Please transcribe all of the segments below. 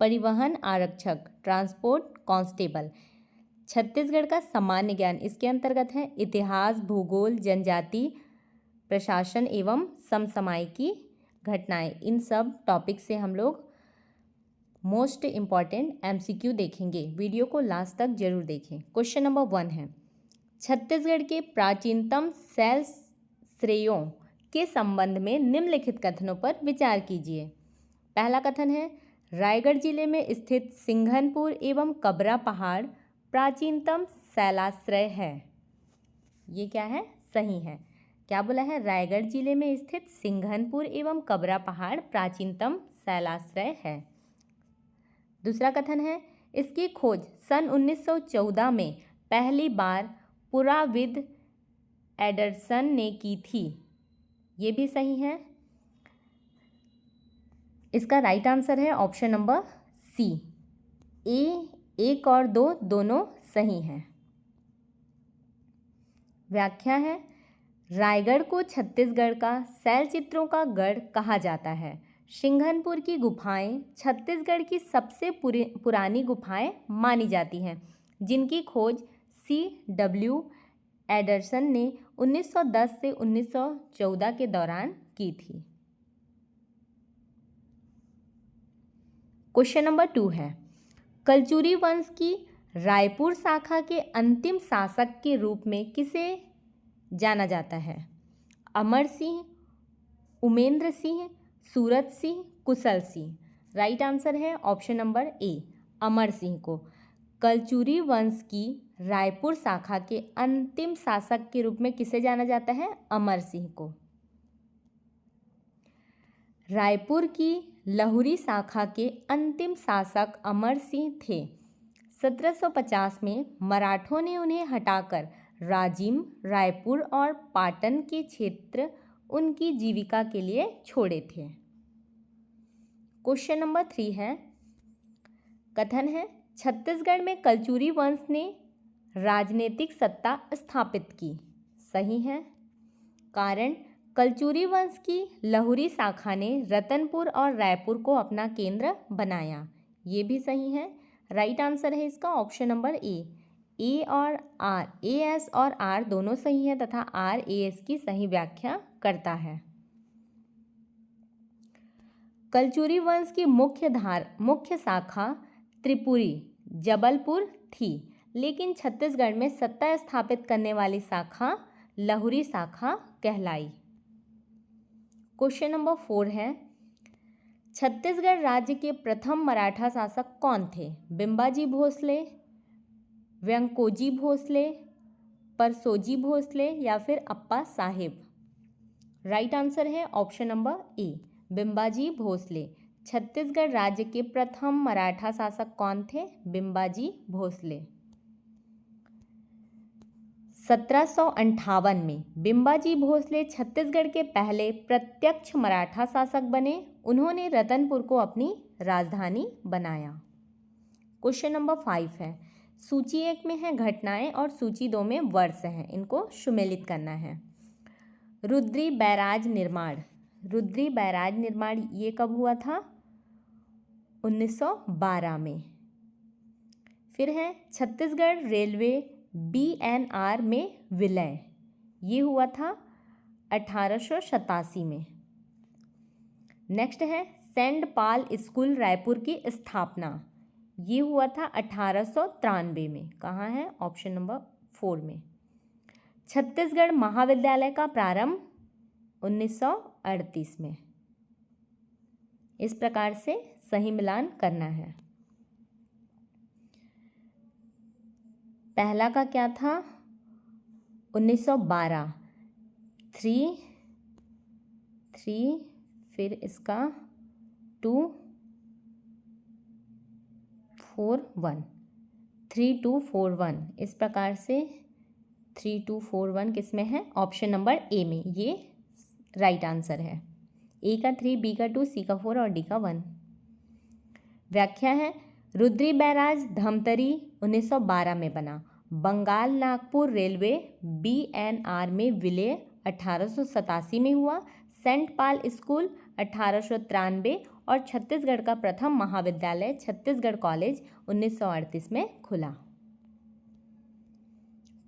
परिवहन आरक्षक, transport constable. Chhattisgarh का सामान्य ज्ञान इसके अंतर्गत है इतिहास, भूगोल, जनजाति प्रशासन एवं समसामयिकी घटनाएं। इन सब टॉपिक से हम लोग मोस्ट इम्पॉर्टेंट एमसीक्यू देखेंगे। वीडियो को लास्ट तक जरूर देखें। क्वेश्चन नंबर 1 है, छत्तीसगढ़ के प्राचीनतम शैल श्रेयों के संबंध में निम्नलिखित कथनों पर विचार कीजिए। पहला कथन है, रायगढ़ जिले में स्थित सिंघनपुर एवं कबरा पहाड़ प्राचीनतम शैलाश्रय है। ये क्या है? सही है। क्या बोला है? रायगढ़ जिले में स्थित सिंघनपुर एवं कबरा पहाड़ प्राचीनतम शैलाश्रय है। दूसरा कथन है, इसकी खोज सन 1914 में पहली बार पुराविद एडरसन ने की थी। ये भी सही है। इसका राइट आंसर है ऑप्शन नंबर सी। एक और दो दोनों सही हैं। व्याख्या है, रायगढ़ को छत्तीसगढ़ का शैलचित्रों का गढ़ कहा जाता है। सिंघनपुर की गुफाएं छत्तीसगढ़ की सबसे पुरानी गुफाएं मानी जाती हैं, जिनकी खोज C.W. एडरसन ने 1910 से 1914 के दौरान की थी। क्वेश्चन नंबर 2 है, कलचुरी वंश की रायपुर शाखा के अंतिम शासक के रूप में किसे जाना जाता है? अमर सिंह, उमेंद्र सिंह, सूरत सिंह, कुशल सिंह। राइट आंसर है ऑप्शन नंबर ए, अमर सिंह को कलचुरी वंश की रायपुर शाखा के अंतिम शासक के रूप में किसे जाना जाता है? अमर सिंह को। रायपुर की लहुरी शाखा के अंतिम शासक अमर सिंह थे। 1750 में मराठों ने उन्हें हटाकर राजिम, रायपुर और पाटन के क्षेत्र उनकी जीविका के लिए छोड़े थे। क्वेश्चन नंबर 3 है, कथन है, छत्तीसगढ़ में कलचुरी वंश ने राजनीतिक सत्ता स्थापित की। सही है। कारण, कलचुरी वंश की लहुरी शाखा ने रतनपुर और रायपुर को अपना केंद्र बनाया। ये भी सही है। राइट आंसर है इसका ऑप्शन नंबर ए और आर, एएस और आर दोनों सही है तथा आर एएस की सही व्याख्या करता है। कलचुरी वंश की मुख्य शाखा त्रिपुरी जबलपुर थी, लेकिन छत्तीसगढ़ में सत्ता स्थापित करने वाली शाखा लहुरी शाखा कहलाई। क्वेश्चन नंबर 4 है, छत्तीसगढ़ राज्य के प्रथम मराठा शासक कौन थे? बिंबाजी भोसले, व्यंकोजी भोसले, परसोजी भोसले या फिर अप्पा साहेब। राइट आंसर है option number A, Bimbaji Bhonsle. Chhattisgarh राज्य के प्रथम मराठा शासक कौन थे? बिंबाजी भोसले। 1758 में बिंबाजी भोसले छत्तीसगढ़ के पहले प्रत्यक्ष मराठा शासक बने। उन्होंने रतनपुर को अपनी राजधानी बनाया। क्वेश्चन नंबर 5 है, सूची 1 में है घटनाएं और सूची 2 में वर्ष हैं, इनको सुमेलित करना है। रुद्री बैराज निर्माण ये कब हुआ था? 1912 में। फिर है छत्तीसगढ़ रेलवे BNR में विलय, ये हुआ था 1887 में। नेक्स्ट है सेंट पाल स्कूल रायपुर की स्थापना, ये हुआ था 1893 में। कहाँ है? ऑप्शन नंबर 4 में। छत्तीसगढ़ महाविद्यालय का प्रारंभ 1938 में। इस प्रकार से सही मिलान करना है। पहला का क्या था? 1912, 3 फिर इसका 2 4 1 3 2 4 1। इस प्रकार से 3 2 4 1 किस में है? ऑप्शन नंबर ए में। ये राइट आंसर है। ए का 3, बी का 2, सी का 4 और डी का 1। व्याख्या है, रुद्री बैराज धमतरी 1912 में बना। बंगाल नागपुर रेलवे BNR में विलय 1887 में हुआ। सेंट पाल स्कूल 1893 और छत्तीसगढ़ का प्रथम महाविद्यालय छत्तीसगढ़ कॉलेज 1938 में खुला।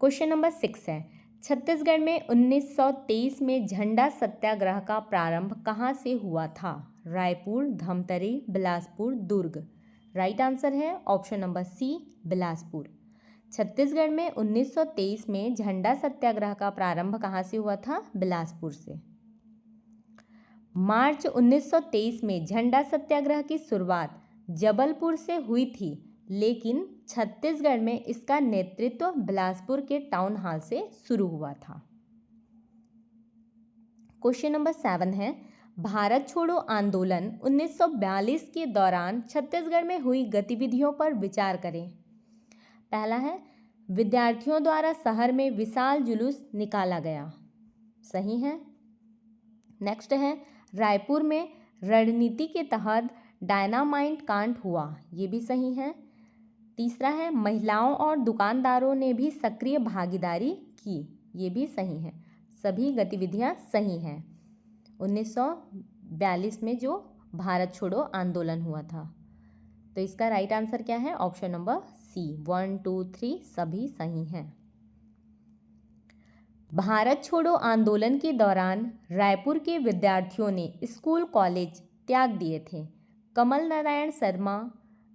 क्वेश्चन नंबर 6 है, छत्तीसगढ़ में 1923 में झंडा सत्याग्रह का प्रारंभ कहाँ से हुआ था? रायपुर, धमतरी, बिलासपुर, दुर्ग। राइट आंसर है option number C, Bilaspur. Chhattisgarh में 1923 में झंडा सत्याग्रह का प्रारंभ कहाँ से हुआ था? बिलासपुर से। मार्च 1923 में झंडा सत्याग्रह की शुरुआत जबलपुर से हुई थी, लेकिन छत्तीसगढ़ में इसका नेतृत्व बिलासपुर के टाउन हॉल से शुरू हुआ था। क्वेश्चन नंबर 7 है, भारत छोड़ो आंदोलन 1942 के दौरान छत्तीसगढ़ में हुई गतिविधियों पर विचार करें। पहला है, विद्यार्थियों द्वारा शहर में विशाल जुलूस निकाला गया। सही है। नेक्स्ट है, रायपुर में रणनीति के तहत डायनामाइट कांड हुआ। ये भी सही है। तीसरा है, महिलाओं और दुकानदारों ने भी सक्रिय भागीदारी की। ये भी सही है। सभी गतिविधियां सही हैं। 1942 में जो भारत छोड़ो आंदोलन हुआ था। तो इसका राइट आंसर क्या है? ऑप्शन नंबर सी। 1, 2, 3 सभी सही हैं। भारत छोड़ो आंदोलन के दौरान रायपुर के विद्यार्थियों ने स्कूल कॉलेज त्याग दिए थे। कमल नारायण शर्मा,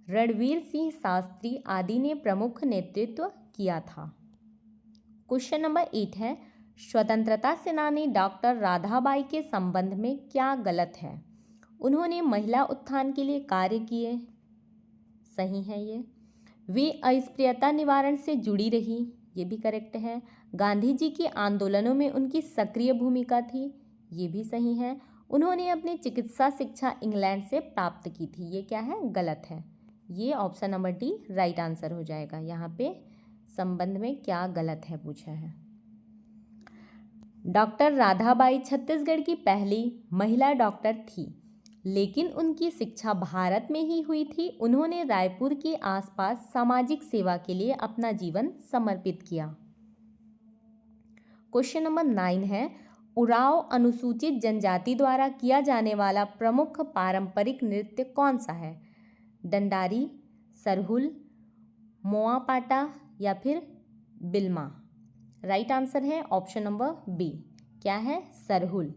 रणवीर सिंह शास्त्री आदि ने प्रमुख नेतृत्व किया था। क्वेश्चन नंबर 8 है, स्वतंत्रता सेनानी डॉक्टर राधाबाई के संबंध में क्या गलत है? उन्होंने महिला उत्थान के लिए कार्य किए। सही है ये। वे अस्पृश्यता निवारण से जुड़ी रही। ये भी करेक्ट है। गांधी जी के आंदोलनों में उनकी सक्रिय भूमिका थी। ये भी सही है। उन्होंने अपनी चिकित्सा शिक्षा इंग्लैंड से प्राप्त की थी। ये क्या है? गलत है। ये option number D right answer हो जाएगा। यहाँ पे संबंध में क्या गलत है पूछा है। डॉक्टर राधाबाई छत्तीसगढ़ की पहली महिला डॉक्टर थी, लेकिन उनकी शिक्षा भारत में ही हुई थी। उन्होंने रायपुर के आसपास सामाजिक सेवा के लिए अपना जीवन समर्पित किया। क्वेश्चन नंबर 9 है, उरांव अनुसूचित जनजाति द्वारा किया जाने वाला प्रमुख पारंपरिक नृत्य कौन सा है? डंडारी, सरहुल, मोआपाटा या फिर बिल्मा। राइट आंसर है ऑप्शन नंबर बी। क्या है? सरहुल।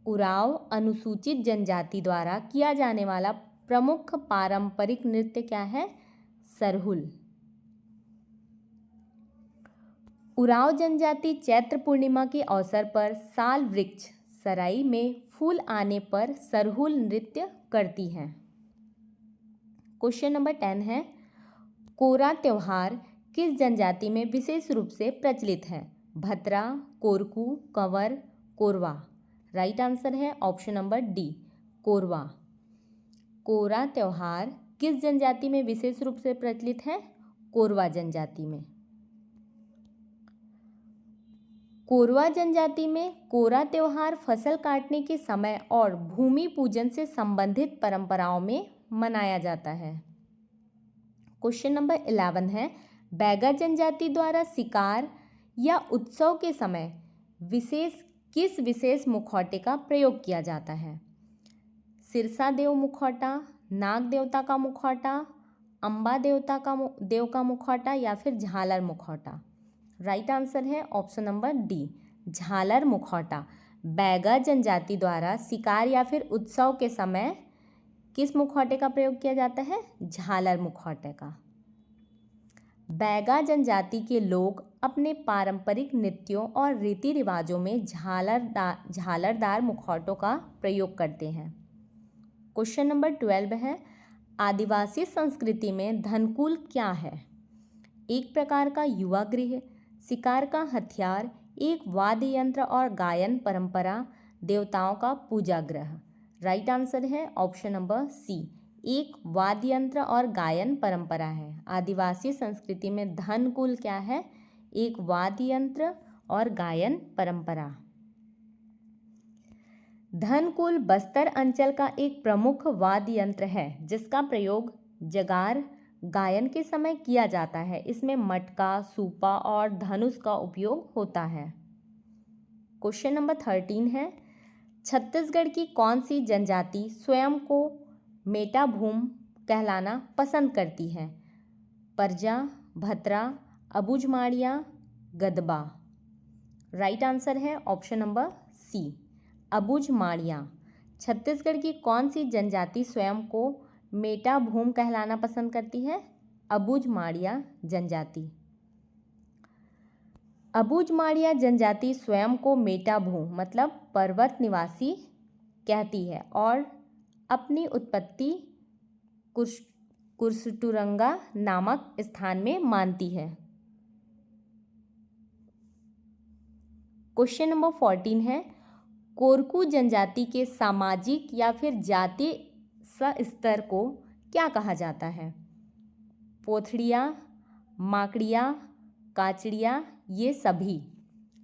उरांव अनुसूचित जनजाति द्वारा किया जाने वाला प्रमुख पारंपरिक नृत्य क्या है? सरहुल। उरांव जनजाति चैत्र पूर्णिमा के अवसर पर साल वृक्ष सराई में फूल आने पर सरहुल नृत्य करती हैं। क्वेश्चन नंबर 10 है, कोरा त्योहार किस जनजाति में विशेष रूप से प्रचलित है? भतरा, कोरकू, कंवर, कोरवा। राइट आंसर है ऑप्शन नंबर डी, कोरवा। कोरा त्योहार किस जनजाति में विशेष रूप से प्रचलित है? कोरवा जनजाति में। कोरवा जनजाति में कोरा त्योहार फसल काटने के समय और भूमि पूजन से संबंधित परंपराओं में मनाया जाता है। क्वेश्चन नंबर 11 है, बैगा जनजाति द्वारा शिकार या उत्सव के समय किस विशेष मुखौटे का प्रयोग किया जाता है? सिरसा देव मुखौटा, नाग देवता का मुखौटा, अम्बा देव का मुखौटा या फिर झालर मुखौटा। राइट आंसर है ऑप्शन नंबर डी, झालर मुखौटा। बैगा जनजाति द्वारा शिकार या फिर उत्सव के समय किस मुखौटे का प्रयोग किया जाता है? झालर मुखौटे का। बैगा जनजाति के लोग अपने पारंपरिक नृत्यों और रीति रिवाजों में झालरदार मुखौटों का प्रयोग करते हैं। क्वेश्चन नंबर 12 है, आदिवासी संस्कृति में धनकुल क्या है? एक प्रकार का युवा गृह, शिकार का हथियार, एक वाद्य यंत्र और गायन परंपरा, देवताओं का पूजा गृह। राइट आंसर है ऑप्शन नंबर सी, एक वाद्य यंत्र और गायन परंपरा है। आदिवासी संस्कृति में धनकुल क्या है? एक वाद्य यंत्र और गायन परंपरा। धनकुल बस्तर अंचल का एक प्रमुख वाद्य यंत्र है जिसका प्रयोग जगार गायन के समय किया जाता है। इसमें मटका, सूपा और धनुष का उपयोग होता है। क्वेश्चन नंबर 13 है, छत्तीसगढ़ की कौन सी जनजाति स्वयं को मेटाभूम कहलाना पसंद करती है? परजा, भतरा, अबुझमाड़िया, गदबा। राइट आंसर है option number C, Abujhmaria. Chhattisgarh की कौन सी जनजाति स्वयं को मेटाभूम कहलाना पसंद करती है? अबुझमाड़िया जनजाति। अबुझमाड़िया जनजाति स्वयं को मेटाभूम मतलब पर्वत निवासी कहती है और अपनी उत्पत्ति कुर्सटुरंगा नामक स्थान में मानती है। क्वेश्चन नंबर 14 है, कोरकू जनजाति के सामाजिक या फिर जातीय स्तर को क्या कहा जाता है? पोथड़िया, माकड़िया, काचड़िया, ये सभी।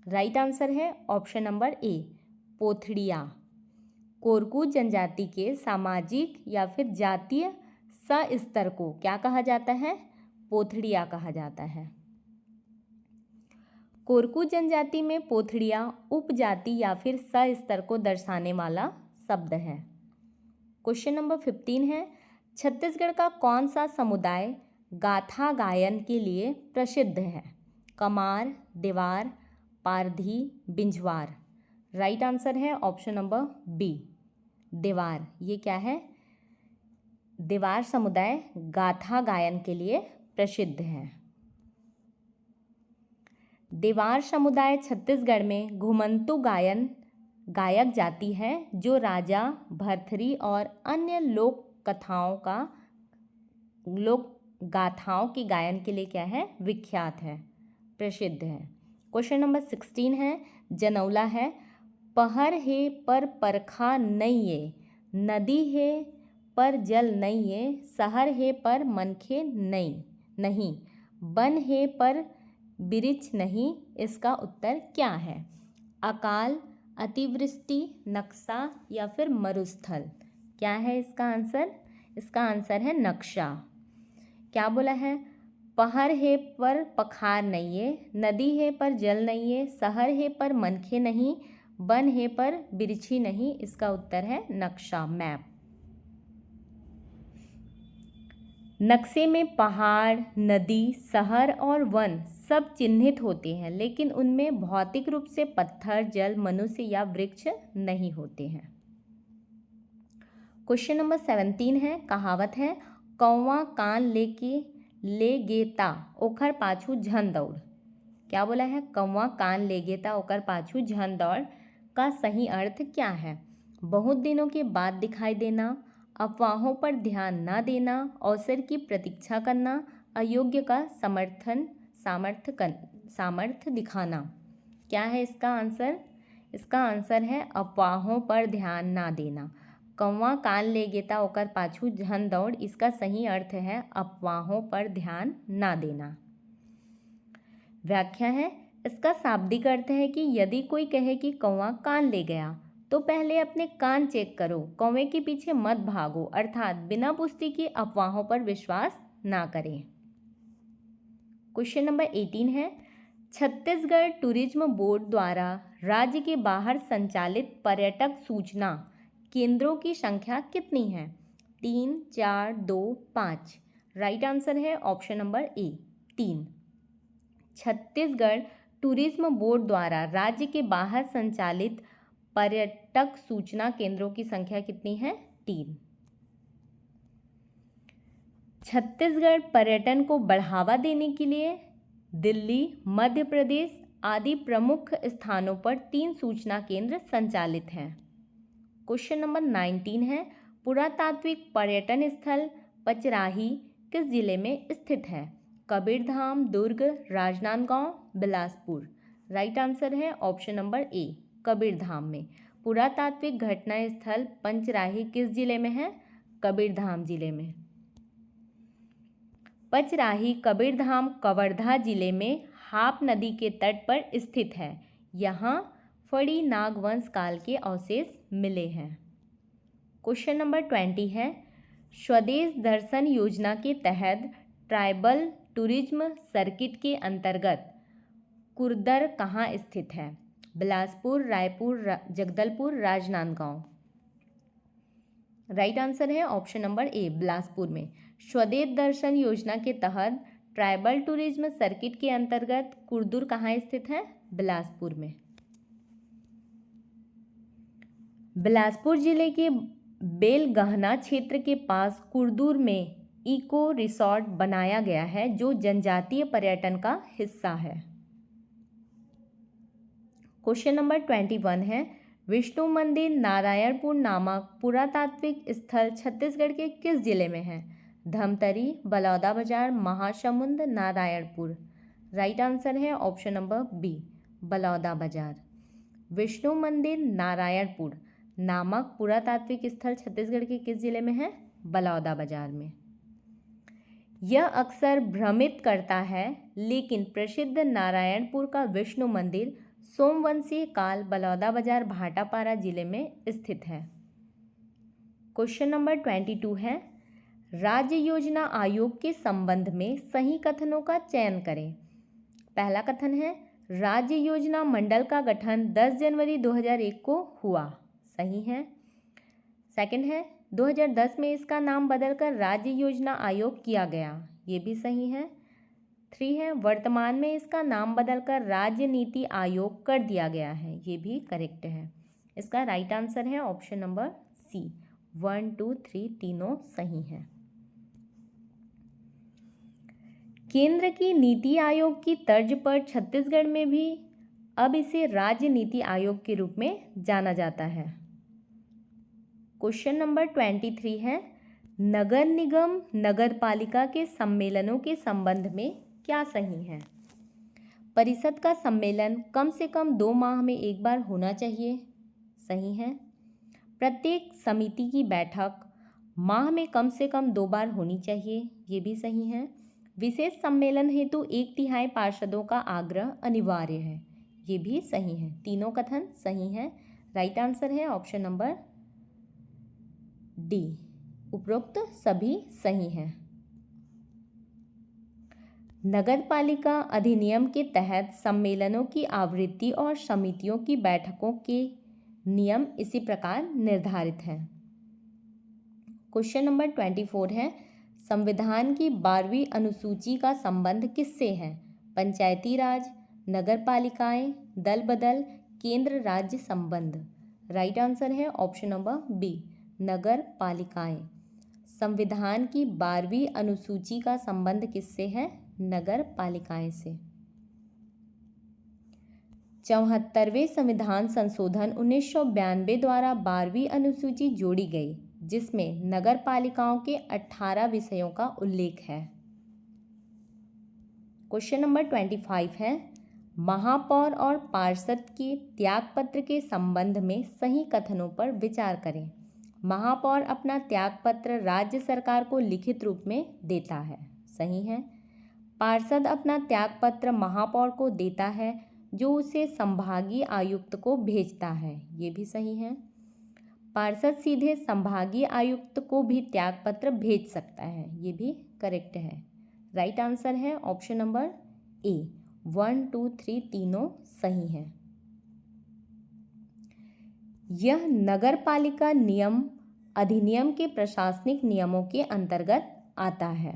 राइट आंसर है ऑप्शन नंबर ए, पोथड़िया। कोरकू जनजाति के सामाजिक या फिर जातीय स्तर को क्या कहा जाता है? पोथड़िया कहा जाता है। कोरकू जनजाति में पोथड़िया उपजाति या फिर स्तर को दर्शाने वाला शब्द है। क्वेश्चन नंबर 15 है, छत्तीसगढ़ का कौन सा समुदाय गाथा गायन के लिए प्रसिद्ध है? कमार, देवार, पारधी, बिंझवार। राइट आंसर है ऑप्शन नंबर बी, देवार। ये क्या है? देवार समुदाय गाथा गायन के लिए प्रसिद्ध है। देवार समुदाय छत्तीसगढ़ में घुमंतु गायक जाति है जो राजा, भरथरी और अन्य लोक गाथाओं के गायन के लिए क्या है? विख्यात है, प्रसिद्ध है। क्वेश्चन नंबर 16 है, जनौला है, पहर है पर परखा नहीं है, नदी है पर जल नहीं है, शहर है पर मनखे नहीं, वन है पर वृक्ष नहीं, इसका उत्तर क्या है? अकाल, अतिवृष्टि, नक्शा या फिर मरुस्थल। क्या है इसका आंसर? इसका आंसर है नक्शा। क्या बोला है? पहर है पर पखार नहीं है, नदी है पर जल नहीं है, शहर है पर मनखे नहीं, वन है पर बिरछी नहीं, इसका उत्तर है नक्शा, मैप। नक्शे में पहाड़, नदी, शहर और वन सब चिन्हित होते हैं, लेकिन उनमें भौतिक रूप से पत्थर, जल, मनुष्य या वृक्ष नहीं होते हैं। क्वेश्चन नंबर 17 है, कहावत है, कौवा कान ले गेता ओखर पाछू झन दौड़। क्या बोला है? कौवा कान ले गेता ओकर पाछू झन दौड़ का सही अर्थ क्या है? बहुत दिनों के बाद दिखाई देना, अफवाहों पर ध्यान ना देना, अवसर की प्रतीक्षा करना, अयोग्य का सामर्थ्य दिखाना। क्या है इसका आंसर? इसका आंसर है अफवाहों पर ध्यान ना देना। कौवा कान ले गेता ओकर पाछू झन दौड़, इसका सही अर्थ है अफवाहों पर ध्यान ना देना। व्याख्या है, इसका शाब्दिक अर्थ है कि यदि कोई कहे कि कौवा कान ले गया तो पहले अपने कान चेक करो, कौवे के पीछे मत भागो, अर्थात बिना पुष्टि के अफवाहों पर विश्वास ना करें। क्वेश्चन नंबर 18 है, छत्तीसगढ़ टूरिज्म बोर्ड द्वारा राज्य के बाहर संचालित पर्यटक सूचना केंद्रों की संख्या कितनी है? 3, 4, 2, 5। राइट आंसर है ऑप्शन नंबर ए, 3। छत्तीसगढ़ टूरिज्म बोर्ड द्वारा राज्य के बाहर संचालित पर्यटक सूचना केंद्रों की संख्या कितनी है? 3। छत्तीसगढ़ पर्यटन को बढ़ावा देने के लिए दिल्ली, मध्य प्रदेश आदि प्रमुख स्थानों पर 3 सूचना केंद्र संचालित हैं। क्वेश्चन नंबर 19 है, पुरातात्विक पर्यटन स्थल पचराही किस जिले में स्थित है? कबीरधाम, दुर्ग, राजनांदगांव, बिलासपुर। राइट आंसर है ऑप्शन नंबर ए, कबीरधाम में। पुरातात्विक घटना स्थल पंचराही किस जिले में है? कबीरधाम जिले में। पचराही कबीरधाम कवर्धा जिले में हाप नदी के तट पर स्थित है। यहाँ फड़ी नागवंश काल के अवशेष मिले हैं। क्वेश्चन नंबर 20 है, स्वदेश दर्शन योजना के तहत ट्राइबल टूरिज्म सर्किट के अंतर्गत कुर्दर कहाँ स्थित है? बिलासपुर, रायपुर, जगदलपुर, राजनांदगांव। राइट आंसर है ऑप्शन नंबर ए, बिलासपुर में। स्वदेश दर्शन योजना के तहत ट्राइबल टूरिज्म सर्किट के अंतर्गत कुर्दूर कहाँ स्थित है? बिलासपुर में। बिलासपुर जिले के बेलगहना क्षेत्र के पास कुर्दूर में इको रिसॉर्ट बनाया गया है जो जनजातीय पर्यटन का हिस्सा है। क्वेश्चन नंबर 21 है, विष्णु मंदिर नारायणपुर नामक पुरातात्विक स्थल छत्तीसगढ़ के किस जिले में है? धमतरी, बलौदाबाजार, महासमुंद, नारायणपुर। राइट आंसर है option number B, Balodabazar. Vishnu मंदिर नारायणपुर नामक पुरातात्विक स्थल छत्तीसगढ़ के किस जिले में है? बलौदाबाजार में। यह अक्सर भ्रमित करता है, लेकिन प्रसिद्ध नारायणपुर का विष्णु मंदिर सोमवंशीय काल बलौदाबाजार भाटापारा जिले में स्थित है। क्वेश्चन नंबर 22 है, राज्य योजना आयोग के संबंध में सही कथनों का चयन करें। पहला कथन है, राज्य योजना मंडल का गठन 10 जनवरी 2001 को हुआ। सही है। सेकंड है, 2010 में इसका नाम बदलकर राज्य योजना आयोग किया गया। ये भी सही है। 3 है, वर्तमान में इसका नाम बदलकर राज्य नीति आयोग कर दिया गया है। ये भी करेक्ट है। इसका राइट आंसर है ऑप्शन नंबर सी। 1, 2, 3 तीनों सही हैं। केंद्र की नीति आयोग की तर्ज पर छत्तीसगढ़ में भी अब इसे राज्य नीति आयोग के रूप में जाना जाता है। क्वेश्चन नंबर 23 है, नगर निगम नगर पालिका के सम्मेलनों के संबंध में क्या सही है? परिषद का सम्मेलन कम से कम 2 माह में एक बार होना चाहिए। सही है। प्रत्येक समिति की बैठक माह में कम से कम 2 बार होनी चाहिए। ये भी सही है। विशेष सम्मेलन हेतु 1/3 पार्षदों का आग्रह अनिवार्य है। ये भी सही है। तीनों कथन सही है। राइट आंसर है ऑप्शन नंबर डी, उपरोक्त सभी सही हैं। नगरपालिका अधिनियम के तहत सम्मेलनों की आवृत्ति और समितियों की बैठकों के नियम इसी प्रकार निर्धारित हैं। क्वेश्चन नंबर 24 है, संविधान की 12वीं अनुसूची का संबंध किससे है? पंचायती राज, नगरपालिकाएं, दल बदल, केंद्र राज्य संबंध। राइट आंसर है ऑप्शन नंबर बी, नगर पालिकाएं। संविधान की 12वीं अनुसूची का संबंध किससे है? नगर पालिकाएं से। 74वें संविधान संशोधन 1992 द्वारा 12वीं अनुसूची जोड़ी गई, जिसमें नगर पालिकाओं के 18 विषयों का उल्लेख है। क्वेश्चन नंबर 25 है, महापौर और पार्षद के त्यागपत्र के संबंध में सही कथनों पर विचार करें। महापौर अपना त्यागपत्र राज्य सरकार को लिखित रूप में देता है। सही है। पार्षद अपना त्यागपत्र महापौर को देता है, जो उसे संभागीय आयुक्त को भेजता है। ये भी सही है। पार्षद सीधे संभागीय आयुक्त को भी त्यागपत्र भेज सकता है। ये भी करेक्ट है। राइट आंसर है ऑप्शन नंबर ए। 1, 2, 3 तीनों सही हैं। यह नगरपालिका नियम अधिनियम के प्रशासनिक नियमों के अंतर्गत आता है।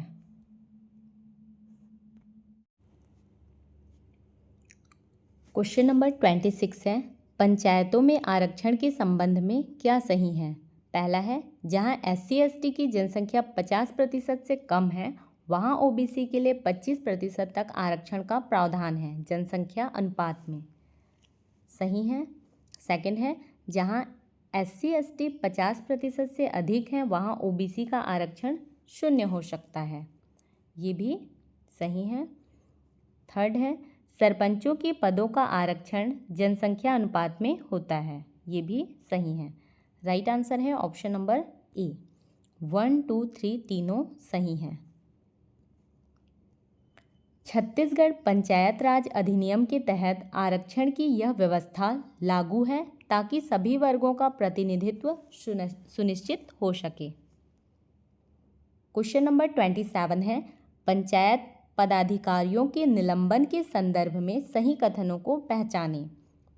क्वेश्चन नंबर 26 है, पंचायतों में आरक्षण के संबंध में क्या सही है? पहला है, जहां SC/ST की जनसंख्या 50% से कम है, वहां OBC के लिए 25% तक आरक्षण का प्रावधान है जनसंख्या अनुपात में। सही है। सेकंड है, जहां SC/ST 50% से अधिक हैं, वहां OBC का आरक्षण 0 हो सकता है। ये भी सही है। थर्ड है, सरपंचों के पदों का आरक्षण जनसंख्या अनुपात में होता है। ये भी सही है। राइट आंसर है ऑप्शन नंबर ए। 1, 2, 3 तीनों सही हैं। छत्तीसगढ़ पंचायत राज अधिनियम के तहत आरक्षण की यह व्यवस्था लागू है ताकि सभी वर्गों का प्रतिनिधित्व सुनिश्चित हो सके। क्वेश्चन नंबर 27 है, पंचायत पदाधिकारियों के निलंबन के संदर्भ में सही कथनों को पहचानें।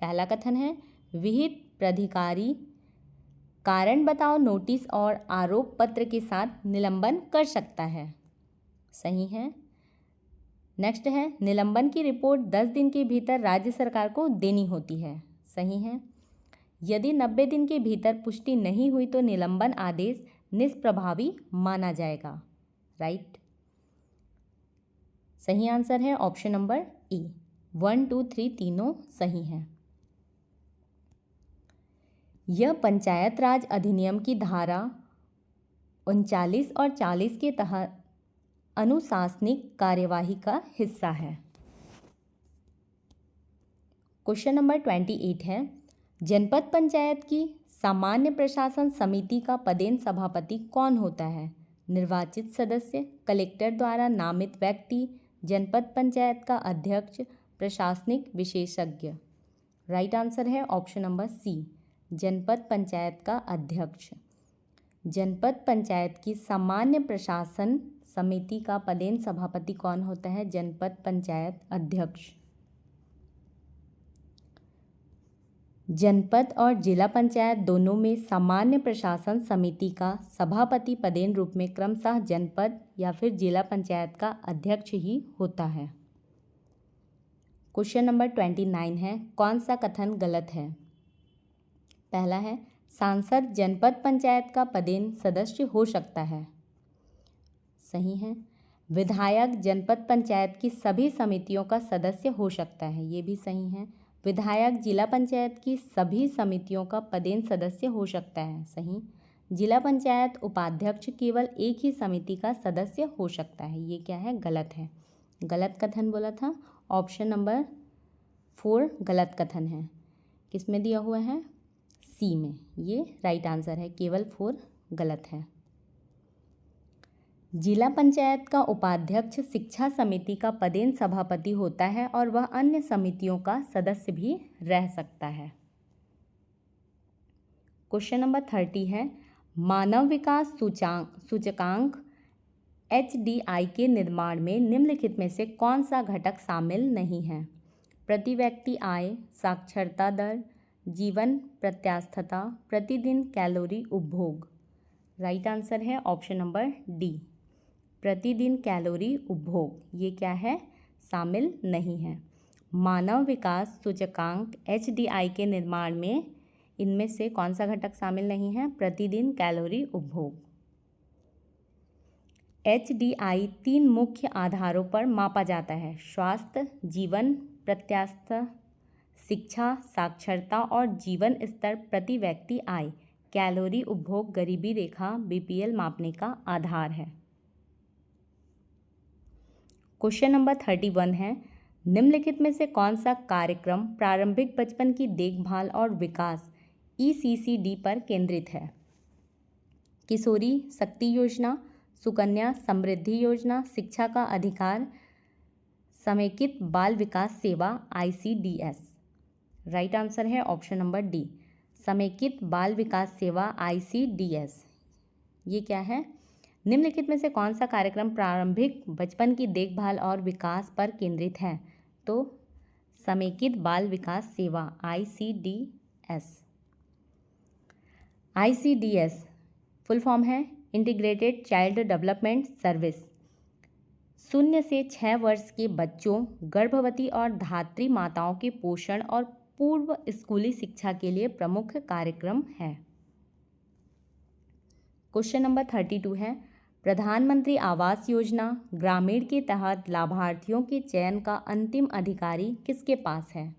पहला कथन है विहित प्राधिकारी कारण बताओ नोटिस और आरोप पत्र के साथ निलंबन कर सकता है। सही है। नेक्स्ट है निलंबन की रिपोर्ट 10 दिन के भीतर राज्य सरकार को देनी होती है। सही है। यदि 90 दिन के भीतर पुष्टि नहीं हुई तो निलंबन आदेश निष्प्रभावी माना जाएगा। राइट। सही आंसर है ऑप्शन नंबर ए। 1, 2, 3 तीनों सही हैं। यह पंचायत राज अधिनियम की धारा 39 और 40 के तहत अनुशासनिक कार्यवाही का हिस्सा है। क्वेश्चन नंबर 28 है जनपद पंचायत की सामान्य प्रशासन समिति का पदेन सभापति कौन होता है? निर्वाचित सदस्य, कलेक्टर द्वारा नामित व्यक्ति, जनपद पंचायत का अध्यक्ष, प्रशासनिक विशेषज्ञ। राइट आंसर है ऑप्शन नंबर सी, जनपद पंचायत का अध्यक्ष। जनपद पंचायत की सामान्य प्रशासन समिति का पदेन सभापति कौन होता है? जनपद पंचायत अध्यक्ष। जनपद और जिला पंचायत दोनों में सामान्य प्रशासन समिति का सभापति पदेन रूप में क्रमशः जनपद या फिर जिला पंचायत का अध्यक्ष ही होता है। क्वेश्चन नंबर 29 है कौन सा कथन गलत है? पहला है सांसद जनपद पंचायत का पदेन सदस्य हो सकता है। सही है। विधायक जनपद पंचायत की सभी समितियों का सदस्य हो सकता है, ये भी सही है। विधायक जिला पंचायत की सभी समितियों का पदेन सदस्य हो सकता है। सही। जिला पंचायत उपाध्यक्ष केवल एक ही समिति का सदस्य हो सकता है, ये क्या है? गलत है। गलत कथन बोला था, ऑप्शन नंबर 4 गलत कथन है। किस में दिया हुआ है? सी में। ये राइट आंसर है, केवल 4 गलत है। जिला पंचायत का उपाध्यक्ष शिक्षा समिति का पदेन सभापति होता है और वह अन्य समितियों का सदस्य भी रह सकता है। क्वेश्चन नंबर 30 है मानव विकास सूचकांक HDI के निर्माण में निम्नलिखित में से कौन सा घटक शामिल नहीं है? प्रति व्यक्ति आय, साक्षरता दर, जीवन प्रत्यास्थता, प्रतिदिन कैलोरी उपभोग। राइट आंसर है ऑप्शन नंबर डी, प्रतिदिन कैलोरी उपभोग। ये क्या है? शामिल नहीं है। मानव विकास सूचकांक HDI के निर्माण में इनमें से कौन सा घटक शामिल नहीं है? प्रतिदिन कैलोरी उपभोग। HDI 3 मुख्य आधारों पर मापा जाता है: स्वास्थ्य, जीवन प्रत्यास्थता, शिक्षा, साक्षरता और जीवन स्तर प्रति व्यक्ति आय। कैलोरी उपभोग गरीबी रेखा BPL मापने का आधार है। क्वेश्चन नंबर 31 है निम्नलिखित में से कौन सा कार्यक्रम प्रारंभिक बचपन की देखभाल और विकास ECCD पर केंद्रित है? किशोरी शक्ति योजना, सुकन्या समृद्धि योजना, शिक्षा का अधिकार, समेकित बाल विकास सेवा ICDS। राइट आंसर है ऑप्शन नंबर डी, समेकित बाल विकास सेवा ICDS। ये क्या है? निम्नलिखित में से कौन सा कार्यक्रम प्रारंभिक बचपन की देखभाल और विकास पर केंद्रित है? तो समेकित बाल विकास सेवा ICDS। ICDS फुल फॉर्म है इंटीग्रेटेड चाइल्ड डेवलपमेंट सर्विस। 0 से 6 वर्ष के बच्चों, गर्भवती और धात्री माताओं के पोषण और पूर्व स्कूली शिक्षा के लिए प्रमुख कार्यक्रम है। क्वेश्चन नंबर 32 है प्रधानमंत्री आवास योजना ग्रामीण के तहत लाभार्थियों के चयन का अंतिम अधिकारी किसके पास है?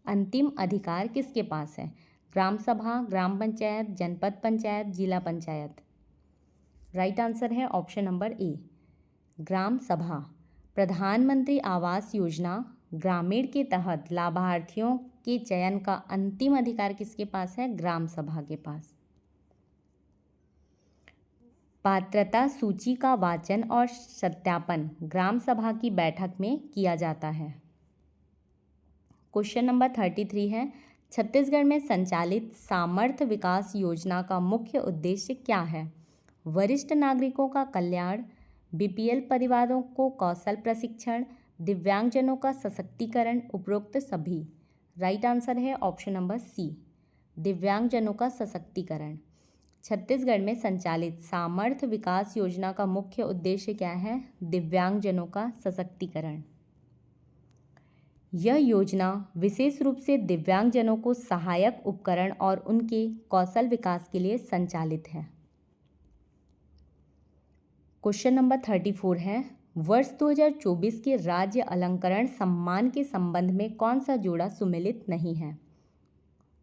अंतिम अधिकार किसके पास है? ग्राम सभा, ग्राम पंचायत, जनपद पंचायत, जिला पंचायत। राइट आंसर है ऑप्शन नंबर ए, ग्राम सभा। प्रधानमंत्री आवास योजना ग्रामीण के तहत लाभार्थियों के चयन का अंतिम अधिकार किसके पास है? ग्राम सभा के पास। पात्रता सूची का वाचन और सत्यापन ग्राम सभा की बैठक में किया जाता है। क्वेश्चन नंबर 33 है छत्तीसगढ़ में संचालित सामर्थ्य विकास योजना का मुख्य उद्देश्य क्या है? वरिष्ठ नागरिकों का कल्याण, BPL परिवारों को कौशल प्रशिक्षण, दिव्यांगजनों का सशक्तिकरण, उपरोक्त सभी। राइट आंसर है ऑप्शन नंबर सी, दिव्यांगजनों का सशक्तिकरण। छत्तीसगढ़ में संचालित सामर्थ्य विकास योजना का मुख्य उद्देश्य क्या है? दिव्यांगजनों का सशक्तिकरण। यह योजना विशेष रूप से दिव्यांगजनों को सहायक उपकरण और उनके कौशल विकास के लिए संचालित है। क्वेश्चन नंबर 34 है, वर्ष 2024 के राज्य अलंकरण सम्मान के संबंध में कौन सा जोड़ा सुमेलित नहीं है?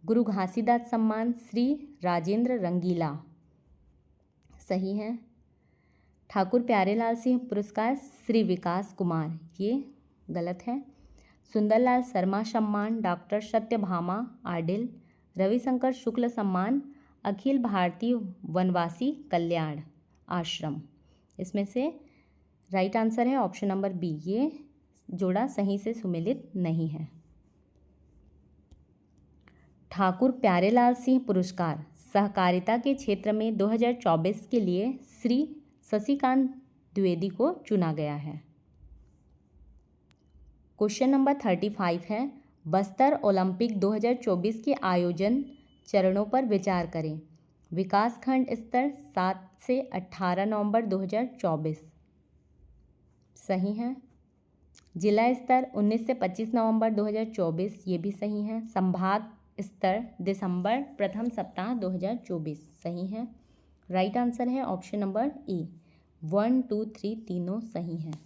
गुरु घासीदास सम्मान, श्री राजेंद्र रंगीला, सही है। ठाकुर प्यारेलाल सिंह पुरस्कार, श्री विकास कुमार, ये गलत है। सुंदरलाल शर्मा सम्मान, डॉक्टर सत्यभामा आडिल, रविशंकर शुक्ल सम्मान, अखिल भारतीय वनवासी कल्याण आश्रम, इसमें से राइट आंसर है ऑप्शन नंबर बी, ये जोड़ा सही से सुमेलित नहीं है। ठाकुर प्यारेलाल सिंह पुरस्कार सहकारिता के क्षेत्र में 2024 के लिए श्री शशिकांत द्विवेदी को चुना गया है। क्वेश्चन नंबर 35 है, बस्तर ओलंपिक 2024 के आयोजन चरणों पर विचार करें। विकासखंड स्तर 7 से 18 नवंबर 2024, सही है। जिला स्तर 19 से 25 नवंबर 2024, ये भी सही है। संभाग स्तर दिसंबर प्रथम सप्ताह 2024, सही है। राइट आंसर है ऑप्शन नंबर ए, 1, 2, 3 तीनों सही हैं।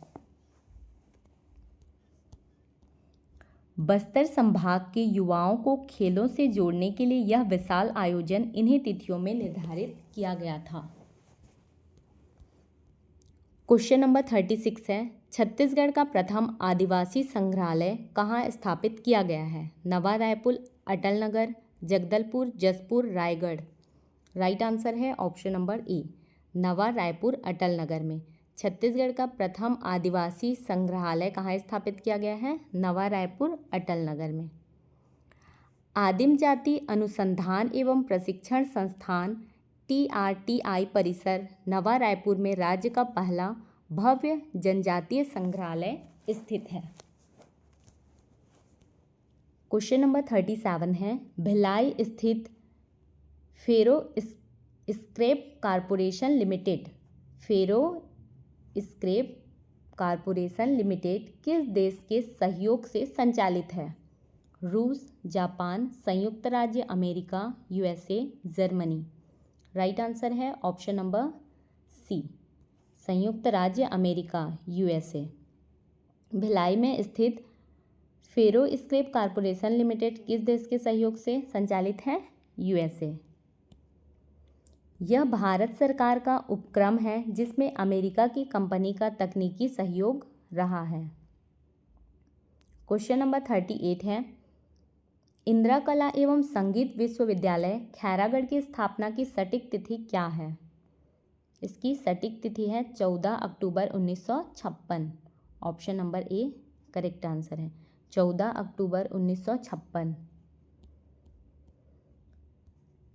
बस्तर संभाग के युवाओं को खेलों से जोड़ने के लिए यह विशाल आयोजन इन्हीं तिथियों में निर्धारित किया गया था। क्वेश्चन नंबर 36 है, छत्तीसगढ़ का प्रथम आदिवासी संग्रहालय कहाँ स्थापित किया गया है? नवा रायपुर, अटल नगर, जगदलपुर, जसपुर, रायगढ़। राइट आंसर है ऑप्शन नंबर ए, नवा रायपुर अटल नगर में। छत्तीसगढ़ का प्रथम आदिवासी संग्रहालय कहाँ स्थापित किया गया है? नवा रायपुर अटल नगर में। आदिम जाति अनुसंधान एवं प्रशिक्षण संस्थान TRTI परिसर नवा रायपुर में राज्य का पहला भव्य जनजातीय संग्रहालय स्थित है। क्वेश्चन नंबर 37 है, भिलाई स्थित फेरो स्क्रैप कॉरपोरेशन लिमिटेड, फेरो स्क्रैप कॉरपोरेशन लिमिटेड किस देश के सहयोग से संचालित है? रूस, जापान, संयुक्त राज्य America, USA, Germany. Right answer है ऑप्शन नंबर सी, संयुक्त राज्य अमेरिका, USA। भिलाई में स्थित फेरो स्क्रैप कॉरपोरेशन लिमिटेड किस देश के सहयोग से संचालित है? USA। यह भारत सरकार का उपक्रम है जिसमें अमेरिका की कंपनी का तकनीकी सहयोग रहा है। क्वेश्चन नंबर 38 है, इंदिरा कला एवं संगीत विश्वविद्यालय खैरागढ़ की स्थापना की सटीक तिथि क्या है? इसकी सटीक तिथि है 14 अक्टूबर 1956। Option number A correct answer है, 14 अक्टूबर 1956।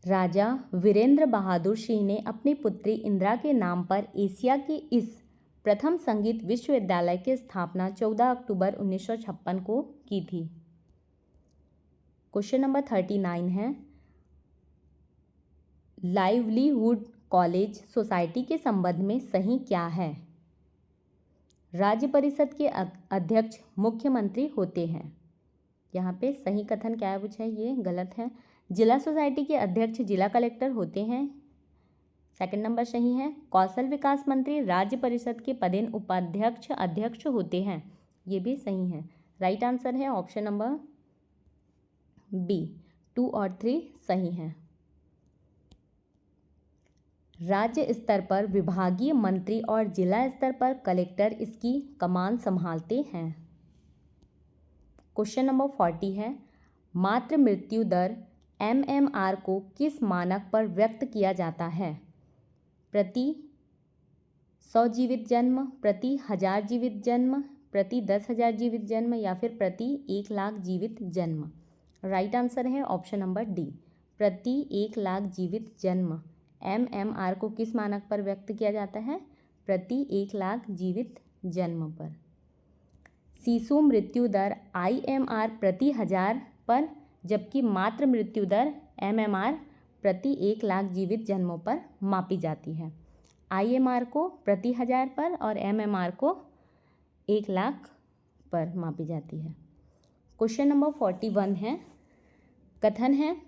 राजा वीरेंद्र बहादुर सिंह ने अपनी पुत्री इंदिरा के नाम पर एशिया के इस प्रथम संगीत विश्वविद्यालय की स्थापना 14 अक्टूबर 1956 को की थी। क्वेश्चन नंबर 39 है, लाइवलीहुड कॉलेज सोसाइटी के संबंध में सही क्या है? राज्य परिषद के अध्यक्ष मुख्यमंत्री होते हैं। यहाँ पे सही कथन क्या है पूछा है, ये गलत है। जिला सोसाइटी के अध्यक्ष जिला कलेक्टर होते हैं, सेकंड नंबर सही है। कौशल विकास मंत्री राज्य परिषद के पदेन उपाध्यक्ष अध्यक्ष होते हैं, ये भी सही है। राइट आंसर है ऑप्शन नंबर बी, 2 और 3 सही हैं। राज्य स्तर पर विभागीय मंत्री और जिला स्तर पर कलेक्टर इसकी कमान संभालते हैं। क्वेश्चन नंबर 40 है, मातृ मृत्यु दर MMR को किस मानक पर व्यक्त किया जाता है? प्रति 100 जीवित जन्म, प्रति 1000 जीवित जन्म, प्रति 10,000 जीवित जन्म या फिर प्रति 1 लाख जीवित जन्म। राइट आंसर है ऑप्शन नंबर डी, प्रति 1 लाख जीवित जन्म। MMR को किस मानक पर व्यक्त किया जाता है? प्रति 1 लाख जीवित जन्म पर। शिशु मृत्यु दर IMR प्रति 1000 पर, जबकि मातृ मृत्यु दर MMR प्रति 1 लाख जीवित जन्मों पर मापी जाती है। IMR को प्रति 1000 पर और MMR को 1 लाख पर मापी जाती है। क्वेश्चन नंबर 41 है, कथन है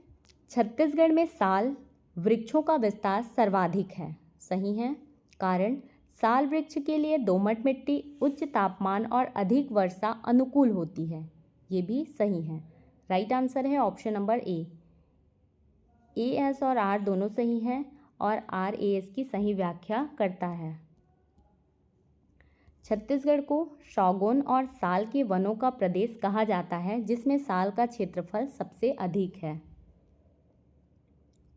छत्तीसगढ़ में साल वृक्षों का विस्तार सर्वाधिक है। सही है। कारण, साल वृक्ष के लिए दोमट मिट्टी, उच्च तापमान और अधिक वर्षा अनुकूल होती है। ये भी सही है। राइट आंसर है ऑप्शन नंबर ए। AS और R दोनों सही है और R AS की सही व्याख्या करता है। छत्तीसगढ़ को शौगोन और साल के वनों का प्रदेश कहा जाता है, जिसमें साल का क्षेत्रफल सबसे अधिक है।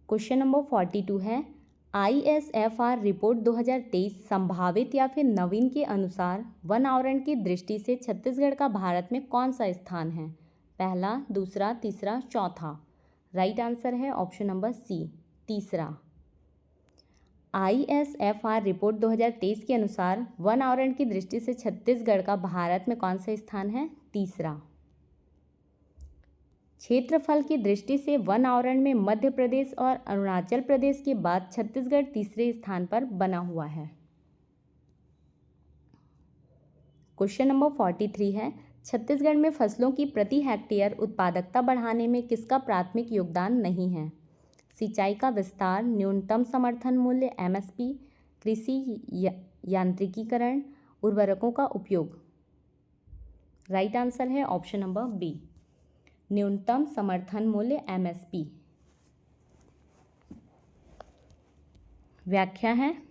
क्वेश्चन नंबर 42 है, ISFR रिपोर्ट 2023 संभावित या फिर नवीन के अनुसार वन आवरण की दृष्टि से छत्तीसगढ़ का भारत में कौन सा स्थान है? पहला, दूसरा, तीसरा, चौथा। राइट आंसर है ऑप्शन नंबर सी, तीसरा। ISFR रिपोर्ट 2023 के अनुसार वन आवरण की दृष्टि से छत्तीसगढ़ का भारत में कौन सा स्थान है? तीसरा। क्षेत्रफल की दृष्टि से वन आवरण में मध्य प्रदेश और अरुणाचल प्रदेश के बाद छत्तीसगढ़ तीसरे स्थान पर बना हुआ है। क्वेश्चन नंबर 43 है, छत्तीसगढ़ में फसलों की प्रति हेक्टेयर उत्पादकता बढ़ाने में किसका प्राथमिक योगदान नहीं है? सिंचाई का विस्तार, न्यूनतम समर्थन मूल्य MSP, कृषि यांत्रिकीकरण, उर्वरकों का उपयोग। राइट आंसर है ऑप्शन नंबर बी, न्यूनतम समर्थन मूल्य MSP। व्याख्या है,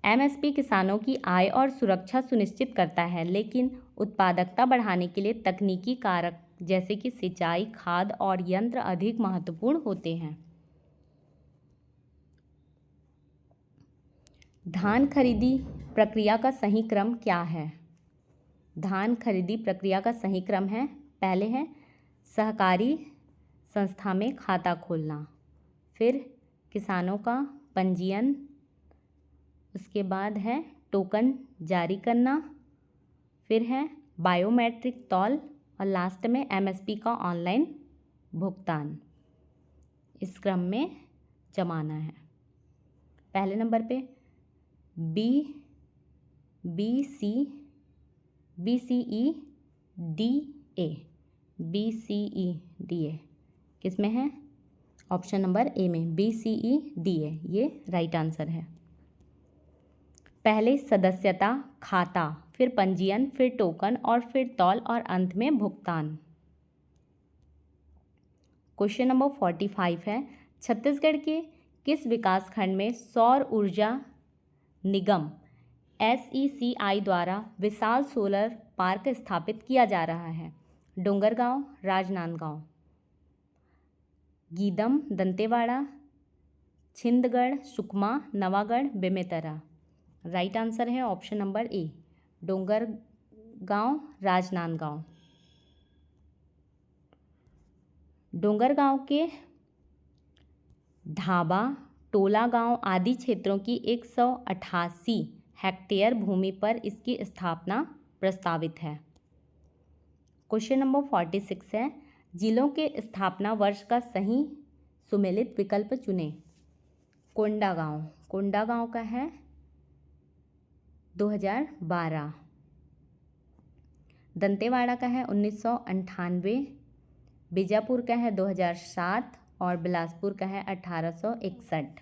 MSP किसानों की आय और सुरक्षा सुनिश्चित करता है, लेकिन उत्पादकता बढ़ाने के लिए तकनीकी कारक जैसे कि सिंचाई, खाद और यंत्र अधिक महत्वपूर्ण होते हैं। धान खरीदी प्रक्रिया का सही क्रम क्या है? धान खरीदी प्रक्रिया का सही क्रम है, पहले है सहकारी संस्था में खाता खोलना, फिर किसानों का पंजीयन, उसके बाद है टोकन जारी करना, फिर है बायोमेट्रिक तौल और लास्ट में MSP का ऑनलाइन भुगतान। इस क्रम में जमाना है। पहले नंबर पे BCEDA किस में है? ऑप्शन नंबर ए में, BCEDA ये राइट आंसर है। पहले सदस्यता, खाता, फिर पंजीयन, फिर टोकन और फिर तौल और अंत में भुगतान। क्वेश्चन नंबर 45 है, छत्तीसगढ़ के किस विकास खंड में सौर ऊर्जा निगम SECI द्वारा विशाल सोलर पार्क स्थापित किया जा रहा है? डोंगरगांव, राजनांदगांव, गीदम, दंतेवाड़ा, छिंदगढ़, सुकमा, नवागढ़, बेमेतरा। राइट आंसर है ऑप्शन नंबर ए, डोंगरगांव, राजनांदगांव। डोंगरगांव के ढाबा, टोला गांव आदि क्षेत्रों की 188 हेक्टेयर भूमि पर इसकी स्थापना प्रस्तावित है। क्वेश्चन नंबर 46 है, जिलों के स्थापना वर्ष का सही सुमेलित विकल्प चुनें। कोंडागांव, कोंडागांव का है 2012, दंतेवाड़ा का है 1998, बीजापुर का है 2007 और बिलासपुर का है 1861।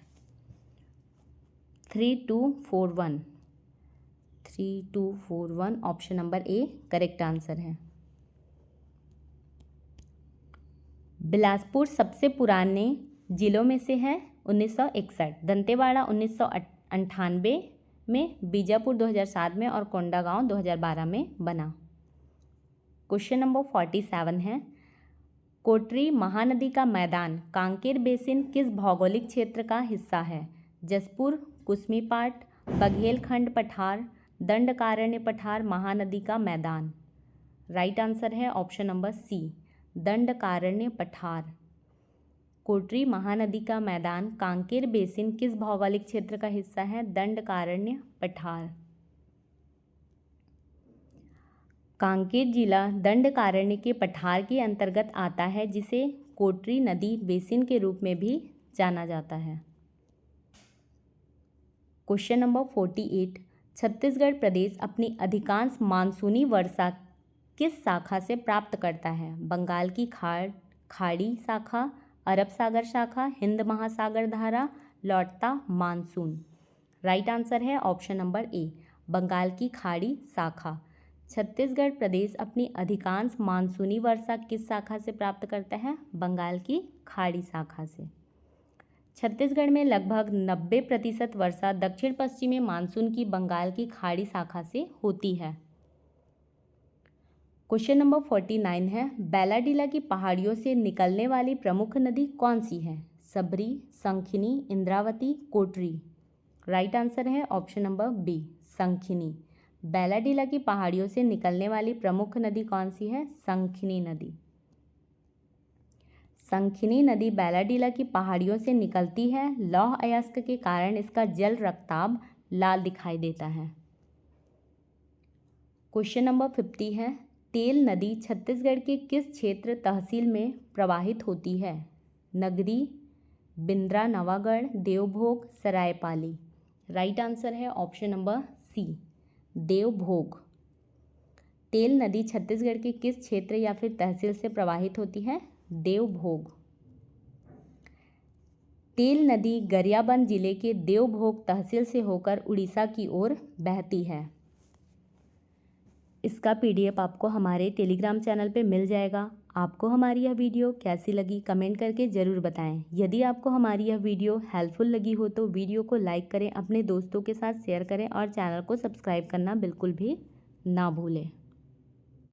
3241 option number A correct answer है। बिलासपुर सबसे पुराने जिलों में से है 1961, दंतेवाड़ा 1998 में, बीजापुर 2007 में और कोंडागांव 2012 में बना। क्वेश्चन नंबर 47 है, कोटरी महानदी का मैदान कांकेर बेसिन किस भौगोलिक क्षेत्र का हिस्सा है? जसपुर, कुसमीपाट, बघेलखंड पठार, दंडकारण्य पठार, महानदी का मैदान। राइट आंसर है ऑप्शन नंबर सी, दंडकारण्य पठार। कोटरी महानदी का मैदान कांकेर बेसिन किस भौगोलिक क्षेत्र का हिस्सा है? दंडकारण्य पठार। कांकेर जिला दंडकारण्य के पठार के अंतर्गत आता है, जिसे कोटरी नदी बेसिन के रूप में भी जाना जाता है। क्वेश्चन नंबर 48, छत्तीसगढ़ प्रदेश अपनी अधिकांश मानसूनी वर्षा किस शाखा से प्राप्त करता है? बंगाल की खाड़ी शाखा, अरब सागर शाखा, हिंद महासागर धारा, लौटता मानसून। राइट आंसर है ऑप्शन नंबर ए, बंगाल की खाड़ी शाखा। छत्तीसगढ़ प्रदेश अपनी अधिकांश मानसूनी वर्षा किस शाखा से प्राप्त करता है? बंगाल की खाड़ी शाखा से। छत्तीसगढ़ में लगभग 90% वर्षा दक्षिण पश्चिमी मानसून की बंगाल की खाड़ी शाखा से होती है। क्वेश्चन नंबर 49 है, बैलाडीला की पहाड़ियों से निकलने वाली प्रमुख नदी कौन सी है? सबरी, संखिनी, इंद्रावती, कोटरी। राइट आंसर है ऑप्शन नंबर बी, संखिनी। बैलाडीला की पहाड़ियों से निकलने वाली प्रमुख नदी कौन सी है? संखिनी नदी। संखिनी नदी बैलाडीला की पहाड़ियों से निकलती है। लौह अयस्क के कारण इसका जल रक्ताब लाल दिखाई देता है। क्वेश्चन नंबर 50 है, तेल नदी छत्तीसगढ़ के किस क्षेत्र तहसील में प्रवाहित होती है? नगरी, बिंद्रा नवागढ़, देवभोग, सरायपाली। राइट आंसर है ऑप्शन नंबर सी, देवभोग। तेल नदी छत्तीसगढ़ के किस क्षेत्र या फिर तहसील से प्रवाहित होती है? देवभोग। तेल नदी गरियाबंद जिले के देवभोग तहसील से होकर उड़ीसा की ओर बहती है। इसका PDF आपको हमारे टेलीग्राम चैनल पे मिल जाएगा। आपको हमारी यह वीडियो कैसी लगी कमेंट करके ज़रूर बताएं। यदि आपको हमारी यह वीडियो हेल्पफुल लगी हो तो वीडियो को लाइक करें, अपने दोस्तों के साथ शेयर करें और चैनल को सब्सक्राइब करना बिल्कुल भी ना भूलें।